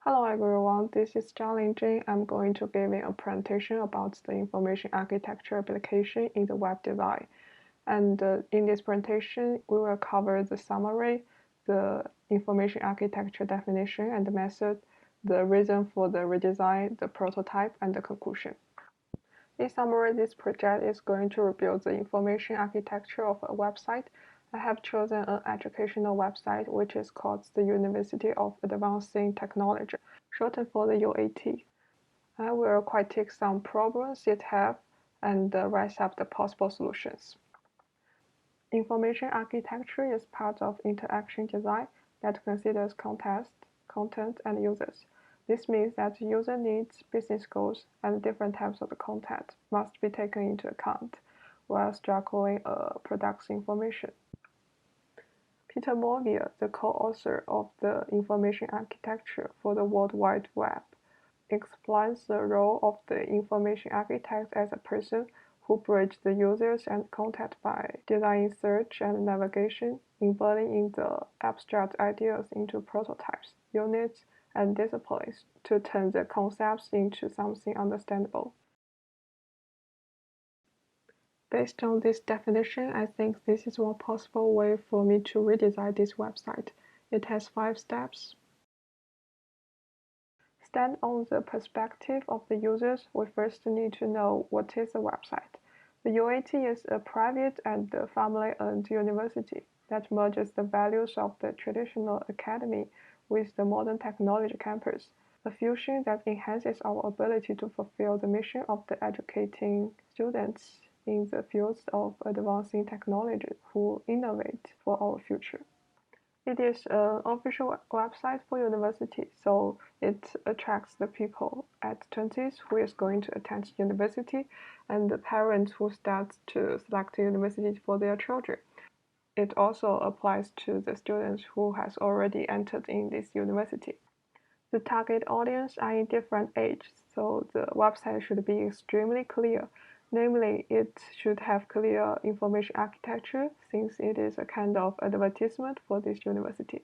Hello everyone, this is Jialin Jing. I'm going to give a presentation about the information architecture application in the web design. And in this presentation, we will cover the summary, the information architecture definition and the method, the reason for the redesign, the prototype, and the conclusion. In summary, this project is going to rebuild the information architecture of a website. I have chosen an educational website which is called the University of Advancing Technology, shortened for the UAT. I will critique some problems it has and raise up the possible solutions. Information architecture is part of interaction design that considers context, content, and users. This means that user needs, business goals, and different types of content must be taken into account while structuring a product's information. Peter Morville, the co-author of the Information Architecture for the World Wide Web, explains the role of the information architect as a person who bridges the users and content by designing search and navigation, embedding the abstract ideas into prototypes, units, and displays to turn the concepts into something understandable. Based on this definition, I think this is one possible way for me to redesign this website. It has 5 steps. Stand on the perspective of the users, we first need to know what is a website. The UAT is a private and family-owned university that merges the values of the traditional academy with the modern technology campus, a fusion that enhances our ability to fulfill the mission of the educating students in the fields of advancing technology who innovate for our future. It is an official website for university, so it attracts the people at 20s who is going to attend university and the parents who start to select university for their children. It also applies to the students who has already entered in this university. The target audience are in different ages, so the website should be extremely clear. Namely, it should have clear information architecture since it is a kind of advertisement for this university.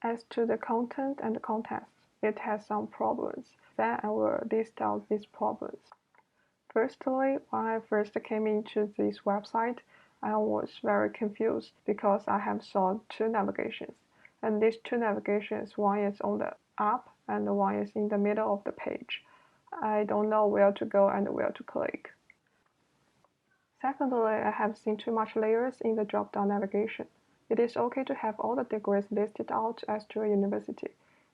As to the content and context, it has some problems. Then I will list out these problems. Firstly, when I first came into this website, I was very confused because I have saw 2 navigations. And these 2 navigations, one is on the up and one is in the middle of the page. I don't know where to go and where to click. Secondly, I have seen too much layers in the drop-down navigation. It is okay to have all the degrees listed out as to a university.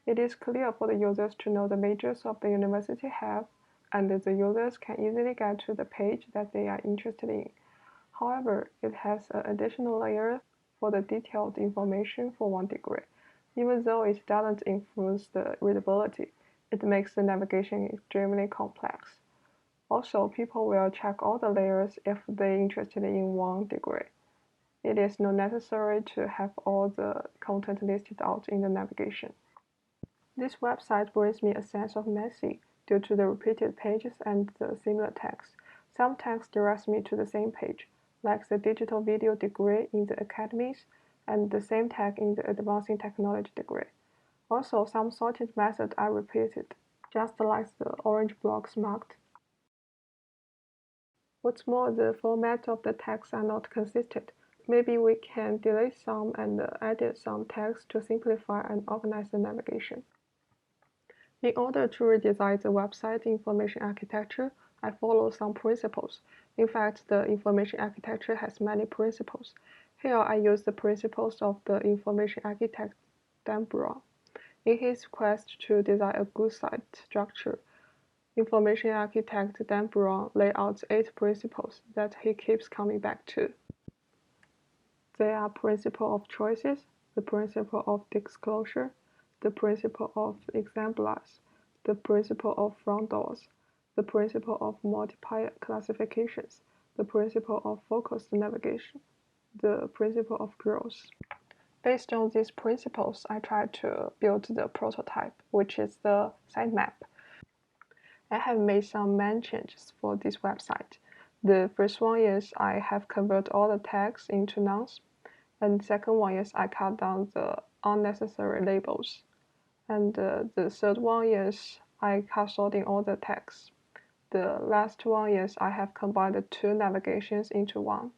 It is clear for the users to know the majors of the university have, and the users can easily get to the page that they are interested in. However, it has an additional layer for the detailed information for one degree. Even though it doesn't influence the readability, it makes the navigation extremely complex. Also, people will check all the layers if they're interested in one degree. It is not necessary to have all the content listed out in the navigation. This website brings me a sense of messy due to the repeated pages and the similar text. Some text directs me to the same page, like the digital video degree in the academies and the same tag in the advancing technology degree. Also, some sorted methods are repeated, just like the orange blocks marked. What's more, the format of the text are not consistent. Maybe we can delete some and edit some text to simplify and organize the navigation. In order to redesign the website information architecture, I follow some principles. In fact, the information architecture has many principles. Here I use the principles of the information architect Dan Brown. In his quest to design a good site structure, information architect Dan Brown laid out 8 principles that he keeps coming back to. They are principle of choices, the principle of disclosure, the principle of exemplars, the principle of front doors, the principle of multiple classifications, the principle of focused navigation, the principle of growth. Based on these principles, I tried to build the prototype, which is the sitemap. I have made some main changes for this website. The first one is I have converted all the tags into nouns, and the second one is I cut down the unnecessary labels. And the third one is I card sorting all the text. The last one is I have combined the two navigations into one.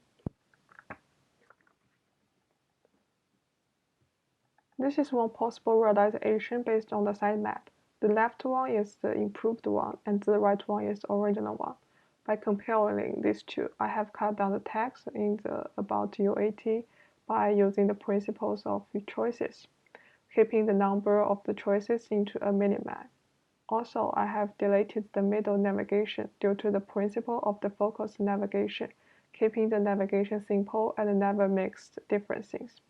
This is one possible realization based on the sitemap. The left one is the improved one, and the right one is the original one. By comparing these two, I have cut down the text in the About UAT by using the principles of choices, keeping the number of the choices into a minimum. Also, I have deleted the middle navigation due to the principle of the focused navigation, keeping the navigation simple and never mix different things.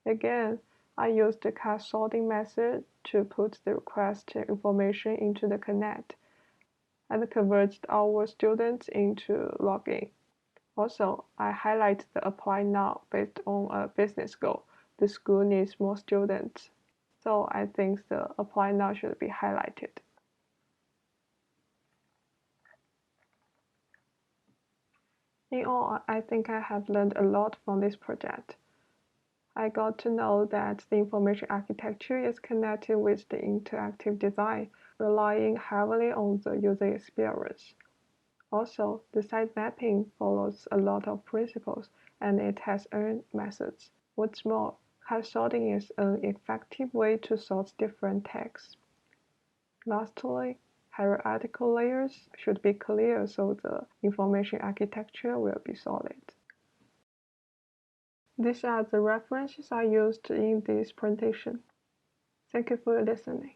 Again, I used the card sorting method to put the requested information into the Connect and convert our students into login. Also, I highlight the Apply Now based on a business goal. The school needs more students, so I think the Apply Now should be highlighted. In all, I think I have learned a lot from this project. I got to know that the information architecture is connected with the interactive design, relying heavily on the user experience. Also, the site mapping follows a lot of principles and it has own methods. What's more, card sorting is an effective way to sort different texts. Lastly, hierarchical layers should be clear so the information architecture will be solid. These are the references I used in this presentation. Thank you for listening.